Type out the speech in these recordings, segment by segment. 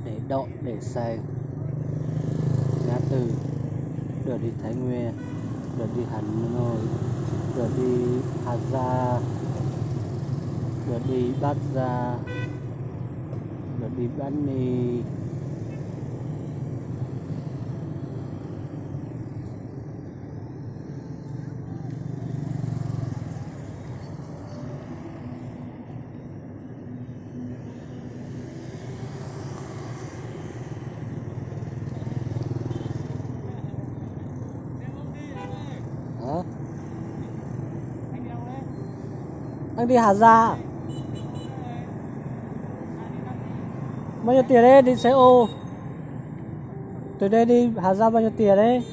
để đậu để xe ngã tư, đường đi Thái Nguyên, đường đi Hà Nội, đường đi Hà Gia, đường đi Bát Gia, đường đi Bát Ni. Hả? Anh đi Hà Gia. Bao nhiêu tiền đấy đi xe ô? Từ đây đi Hà Gia bao nhiêu tiền đấy?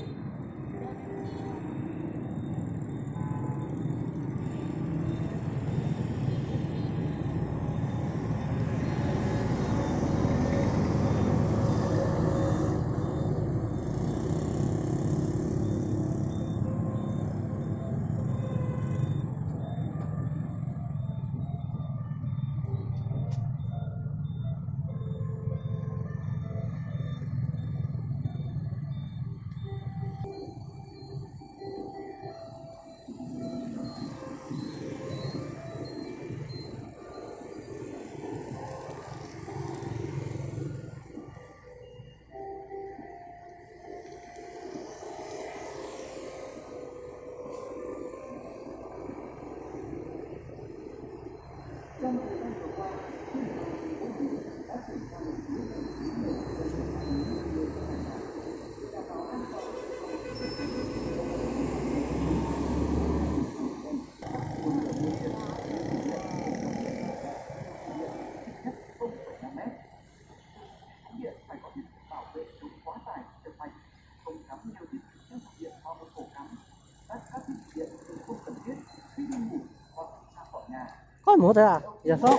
Có một thôi à? Dạ sao?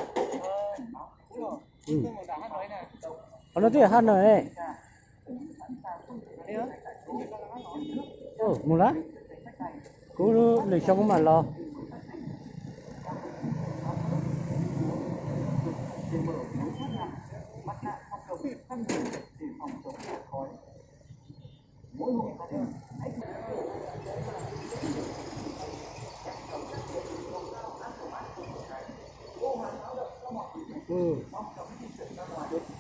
Nó tiếc hơn rồi đấy. Một lát. Cứ lịch xong mà lo.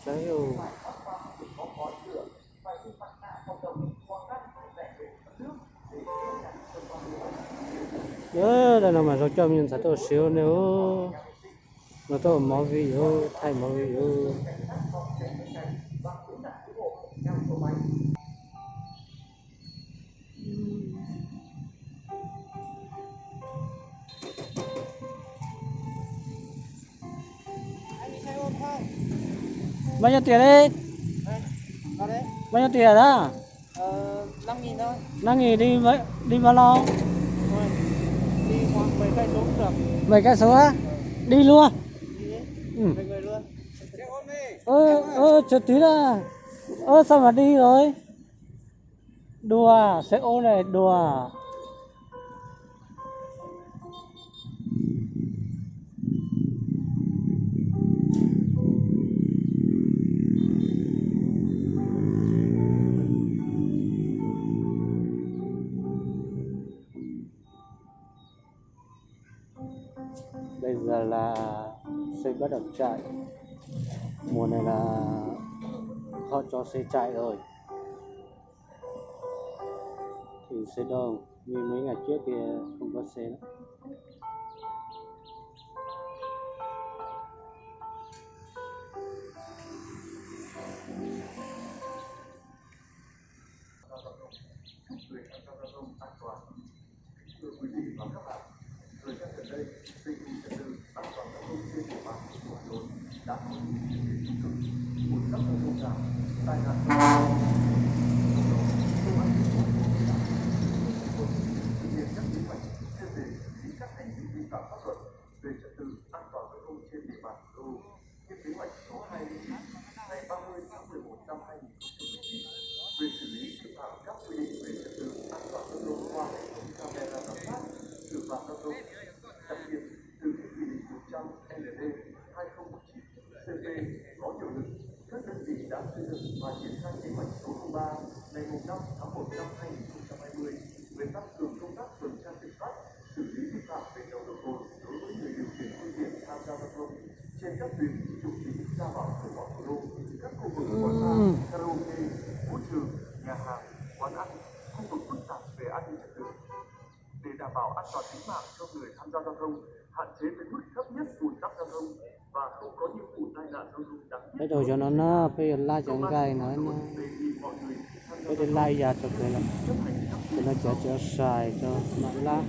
Đấy rồi. Đây là mà cho mình sẽ tổ xíu nếu nó tổ máu vị thay máu vị bao nhiêu tiền đấy? Bao nhiêu tiền đó? 5.000 thôi. 5.000 đi bao lâu? Đi khoảng 10 cây số cũng được. 10 cây số á? Đi luôn. Đi 10 người luôn. Chờ tí là. Sao mà đi rồi? Đùa, xe ô này đùa. Bây giờ là xe bắt đầu chạy. Mùa này là họ cho xe chạy rồi. Thì xe đông, như mấy ngày trước thì không có xe nữa. Về xử lý vi phạm các quy định về trật tự an toàn giao thông qua hệ thống camera giám sát, xử phạt giao thông, đặc biệt từ nghị định 100 ND hạn chế đến mức thấp nhất ùn tắc giao thông và không có những vụ tai nạn giao thông đáng tiếc. Cái đồ cho nó bây la chẳng gai nó bây giờ lai ra cho cái là nó chở xài cho mà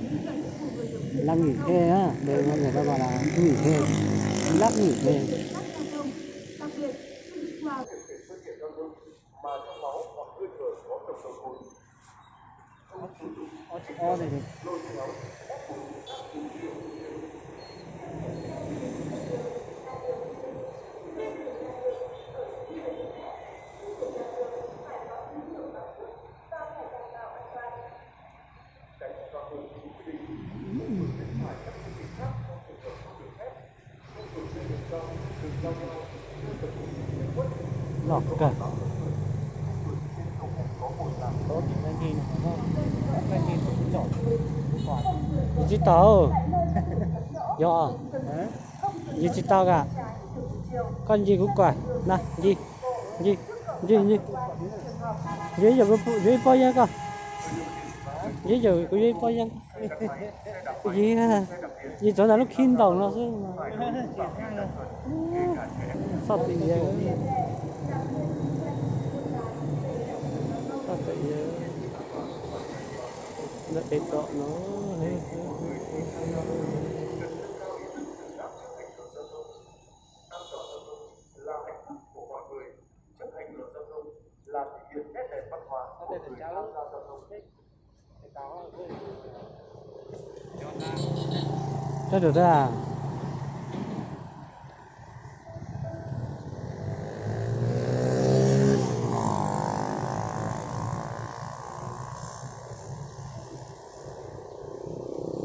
la nghỉ hè á, đây mọi người ta bảo là nghỉ hè, lắc nghỉ hè. Đây này. Lọt cả. Chị tao, do, chị tao cả, con gì cũng quậy, nè, gì giờ dưới bao nhiêu cơ, giờ có dưới bao nhiêu, gì chỗ nào lúc khiên đồng nó chứ, sao thì nó để tọt nó là thể hiện nét đẹp văn hóa của người tham gia giao thông. Chắc được à?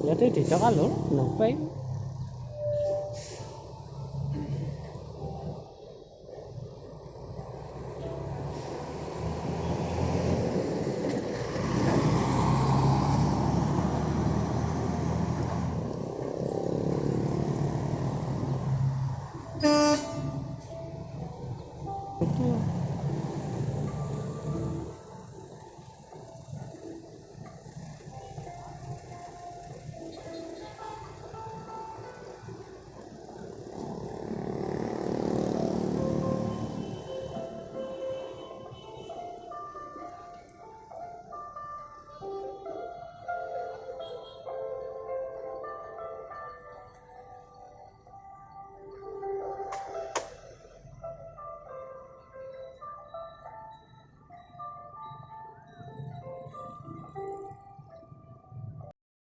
Giờ thì cho ăn luôn, nấu phết.